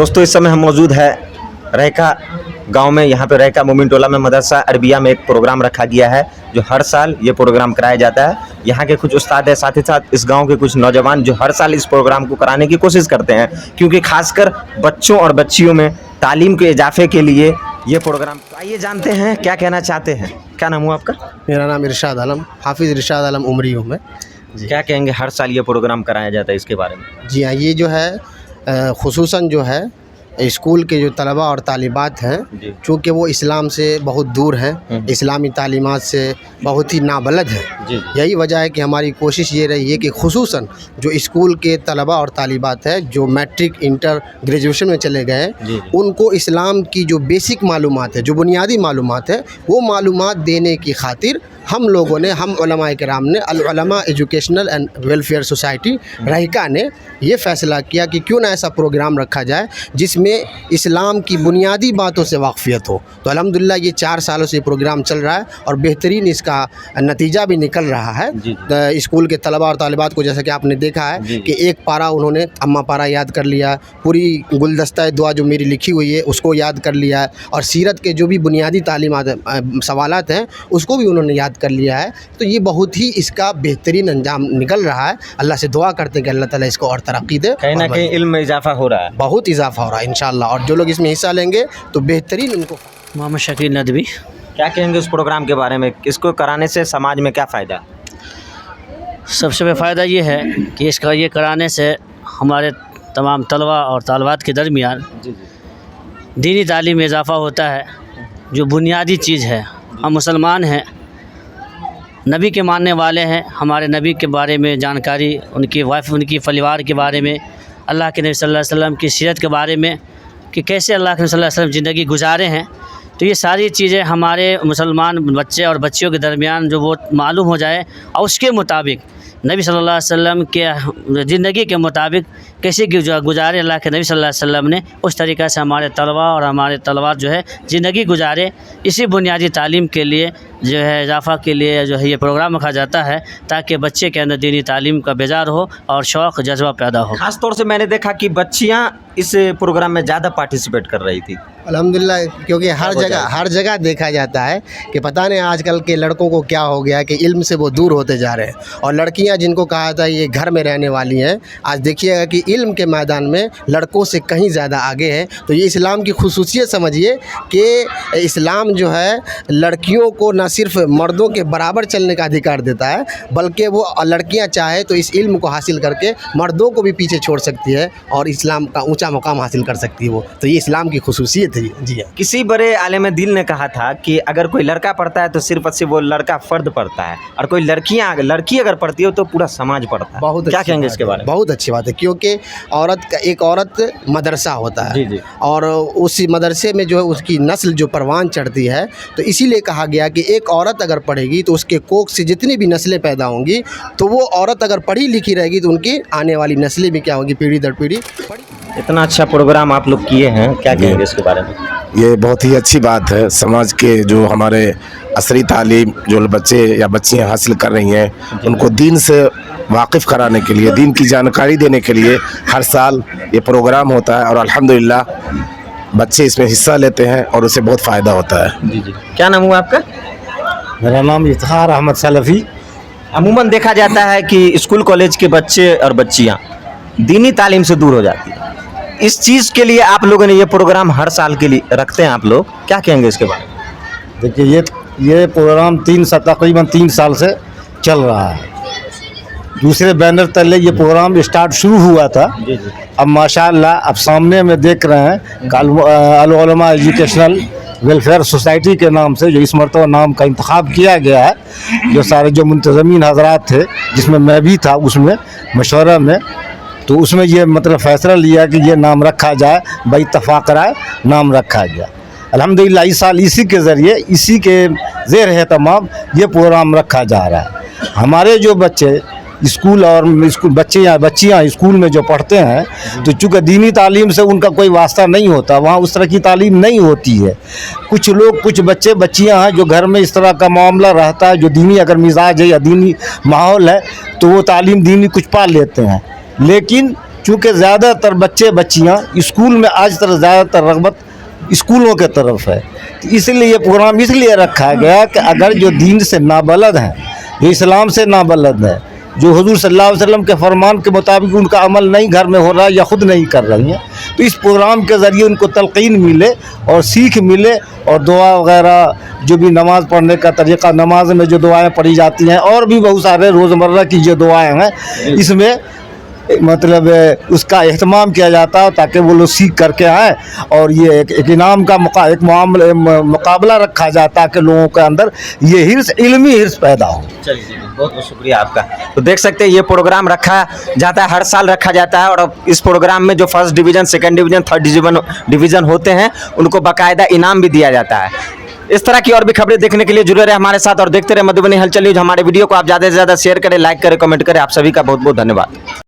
दोस्तों इस समय हम मौजूद है रैका गांव में। यहाँ पे रैका मोमिन टोला में मदरसा अरबिया में एक प्रोग्राम रखा गया है जो हर साल ये प्रोग्राम कराया जाता है। यहाँ के कुछ उस्ताद है, साथ ही साथ इस गांव के कुछ नौजवान जो हर साल इस प्रोग्राम को कराने की कोशिश करते हैं, क्योंकि खासकर बच्चों और बच्चियों में तालीम के इजाफे के लिए ये प्रोग्राम। तो आइए जानते हैं क्या कहना चाहते हैं। क्या नाम हुआ आपका? मेरा नाम इरशाद आलम, हाफिज़ इरशाद आलम उमरी हूँ मैं जी। क्या कहेंगे, हर साल ये प्रोग्राम कराया जाता है, इसके बारे में? जी हाँ, ये जो है खुसूसन जो है स्कूल के जो तलबा और तालिबात हैं, चूँकि वो इस्लाम से बहुत दूर हैं, इस्लामी तालीमात से बहुत ही नाबलद हैं, यही वजह है कि हमारी कोशिश ये रही है कि खुसूसन जो स्कूल के तलबा और तालिबात हैं जो मैट्रिक इंटर ग्रेजुएशन में चले गए हैं, उनको इस्लाम की जो बेसिक मालूमात है, जो बुनियादी मालूमात है, वो मालूमात देने की खातिर हम लोगों ने, हम उलमाए किराम ने, अल उलमा एजुकेशनल एंड वेलफेयर सोसाइटी रैका ने ये फ़ैसला किया कि क्यों ना ऐसा प्रोग्राम रखा जाए जिसमें इस्लाम की बुनियादी बातों से वाक़फियत हो। तो अल्हम्दुलिल्लाह ये 4 सालों से प्रोग्राम चल रहा है और बेहतरीन इसका नतीजा भी निकल रहा है। स्कूल के तलबा और तालिबात को जैसा कि आपने देखा है कि एक पारा उन्होंने अम्मा पारा याद कर लिया, पूरी गुलदस्ता दुआ जो मेरी लिखी हुई है उसको याद कर लिया है, और सीरत के जो भी बुनियादी तालीमात सवालात हैं उसको भी उन्होंने याद कर लिया है। तो ये बहुत ही इसका बेहतरीन अंजाम निकल रहा है। अल्लाह से दुआ करते हैं कि अल्लाह ताला इसको और तरक्की दे। कहीं ना कहीं इल्म में इजाफा हो रहा है, बहुत इजाफा हो रहा है इंशाअल्लाह, और जो लोग इसमें हिस्सा लेंगे तो बेहतरीन उनको। मोहम्मद शकील नदवी। क्या कहेंगे उस प्रोग्राम के बारे में? इसको कराने से समाज में क्या फ़ायदा? सबसे बड़ा फ़ायदा ये है कि इसका ये कराने से हमारे तमाम तलबा और तालिबात के दरमियान दीनी तालीम में इजाफ़ा होता है, जो बुनियादी चीज़ है। हम मुसलमान हैं, नबी के मानने वाले हैं, हमारे नबी के बारे में जानकारी, उनकी वाइफ, उनकी परिवार के बारे में, अल्लाह के नबी सल्लल्लाहु अलैहि वसल्लम की सीरत के बारे में कि कैसे अल्लाह के नबी सल्लल्लाहु अलैहि वसल्लम ज़िंदगी गुजारे हैं। तो ये सारी चीज़ें हमारे मुसलमान बच्चे और बच्चियों के दरमियान जो वो मालूम हो जाए, और उसके मुताबिक नबी सल्लल्लाहु अलैहि वसल्लम के ज़िंदगी के मुताबिक कैसे गुजारे अल्लाह के नबी सल्लल्लाहु अलैहि वसल्लम ने, उस तरीक़े से हमारे तलबा और हमारे तलबात जो है ज़िंदगी गुजारे। इसी बुनियादी तालीम के लिए जो है इजाफ़ा के लिए जो है ये प्रोग्राम रखा जाता है, ताकि बच्चे के अंदर दीनी तालीम का बेजार हो और शौक़ जज्बा पैदा हो। ख़ास तौर से मैंने देखा कि बच्चियाँ इस प्रोग्राम में ज़्यादा पार्टिसिपेट कर रही थी। अल्हम्दुलिल्लाह, क्योंकि हर जगह देखा जाता है कि पता नहीं आजकल के लड़कों को क्या हो गया कि इल्म से वो दूर होते जा रहे हैं, और लड़कियां जिनको कहा था ये घर में रहने वाली हैं, आज देखिएगा कि इल्म के मैदान में लड़कों से कहीं ज़्यादा आगे है। तो ये इस्लाम की खुसूसियत समझिए कि इस्लाम जो है लड़कियों को न सिर्फ मर्दों के बराबर चलने का अधिकार देता है, बल्कि वो लड़कियाँ चाहे तो इस इल्म को हासिल करके मर्दों को भी पीछे छोड़ सकती है और इस्लाम का ऊँचा मकाम हासिल कर सकती है वो। तो ये इस्लाम की खुसूसियत है जी। किसी बड़े आलिम दिल ने कहा था कि अगर कोई लड़का पढ़ता है तो सिर्फ वो लड़का फ़र्द पढ़ता है, और कोई लड़की अगर पढ़ती हो तो पूरा समाज पढ़ता है। बहुत क्या कहेंगे इसके बारे में? बहुत अच्छी बात है, क्योंकि एक औरत मदरसा होता है और उसी मदरसे में जो है उसकी नस्ल जो परवान चढ़ती है। तो इसीलिए कहा गया कि एक औरत अगर पढ़ेगी तो उसके कोख से जितनी भी नस्लें पैदा होंगी, तो वो औरत अगर पढ़ी लिखी रहेगी तो उनकी आने वाली नस्लें भी क्या होंगी, पीढ़ी दर पीढ़ी। इतना अच्छा प्रोग्राम आप लोग किए हैं, क्या कहेंगे इसके बारे में? ये बहुत ही अच्छी बात है। समाज के जो हमारे असरी तालीम जो बच्चे या बच्चियाँ हासिल कर रही हैं, उनको दीन से वाकिफ़ कराने के लिए, दीन की जानकारी देने के लिए हर साल ये प्रोग्राम होता है, और अल्हम्दुलिल्लाह बच्चे इसमें हिस्सा लेते हैं और उससे बहुत फ़ायदा होता है। जी। क्या नाम हुआ आपका? मेरा नाम इफ्तिखार अहमद सलफ़ी। अमूमन देखा जाता है कि स्कूल कॉलेज के बच्चे और बच्चियाँ दीनी तालीम से दूर हो जाती है। इस चीज़ के लिए आप लोगों ने ये प्रोग्राम हर साल के लिए रखते हैं, आप लोग क्या कहेंगे इसके बारे में? देखिए ये प्रोग्राम तकरीबन 3 साल से चल रहा है। दूसरे बैनर तले ये प्रोग्राम स्टार्ट शुरू हुआ था। अब माशाअल्लाह अब सामने में देख रहे हैं अल उलमा एजुकेशनल वेलफेयर सोसाइटी के नाम से जो इस मरतबा नाम का इंतखाब किया गया है, जो सारे जो मुंतज़मीन हज़रात थे, जिसमें मैं भी था उसमें मशवरा में, तो उसमें ये मतलब फ़ैसला लिया कि ये नाम रखा जाए, भाई इत्तफ़ाक़ राय नाम रखा जाए। अल्हम्दुलिल्लाह इस साल इसी के ज़रिए, इसी के ज़ेर एहतमाम ये प्रोग्राम रखा जा रहा है। हमारे जो बच्चे बच्चियाँ स्कूल में जो पढ़ते हैं, तो चूँकि दीनी तालीम से उनका कोई वास्ता नहीं होता, वहाँ उस तरह की तालीम नहीं होती है। कुछ बच्चियाँ हैं जो घर में इस तरह का मामला रहता है, जो दीनी अगर मिजाज है या दीनी माहौल है, तो वो तालीम दीनी कुछ पा लेते हैं, लेकिन चूँकि ज़्यादातर बच्चे बच्चियाँ स्कूल में आज तरह ज़्यादातर रग़बत स्कूलों के तरफ है, तो इसलिए ये प्रोग्राम इसलिए रखा गया कि अगर जो दीन से नाबलद हैं, जो इस्लाम से नाबलद हैं, जो हुजूर सल्लल्लाहु अलैहि वसल्लम के फरमान के मुताबिक उनका अमल नहीं घर में हो रहा है या ख़ुद नहीं कर रही हैं, तो इस प्रोग्राम के ज़रिए उनको तलक़ीन मिले और सीख मिले और दुआ वग़ैरह जो भी नमाज़ पढ़ने का तरीक़ा, नमाज में जो दुआएं पढ़ी जाती हैं और भी बहुत सारे रोज़मर्रा की जो दुआएं हैं, इसमें मतलब उसका एहतमाम किया जाता है ताकि वो लोग सीख करके आएँ और ये एक इनाम का मुकाबला रखा जाता है कि लोगों के अंदर ये हिर्स, इल्मी हिर्स पैदा हो। चलिए जी, बहुत बहुत शुक्रिया आपका। तो देख सकते हैं ये प्रोग्राम रखा जाता है, हर साल रखा जाता है, और इस प्रोग्राम में जो first division, second division, third division होते हैं उनको बाकायदा इनाम भी दिया जाता है। इस तरह की और भी खबरें देखने के लिए जुड़े रहे हमारे साथ और देखते रहे मधुबनी हलचल न्यूज। हमारे वीडियो को आप ज़्यादा से ज़्यादा शेयर करें, लाइक करें, कमेंट करें। आप सभी का बहुत बहुत धन्यवाद।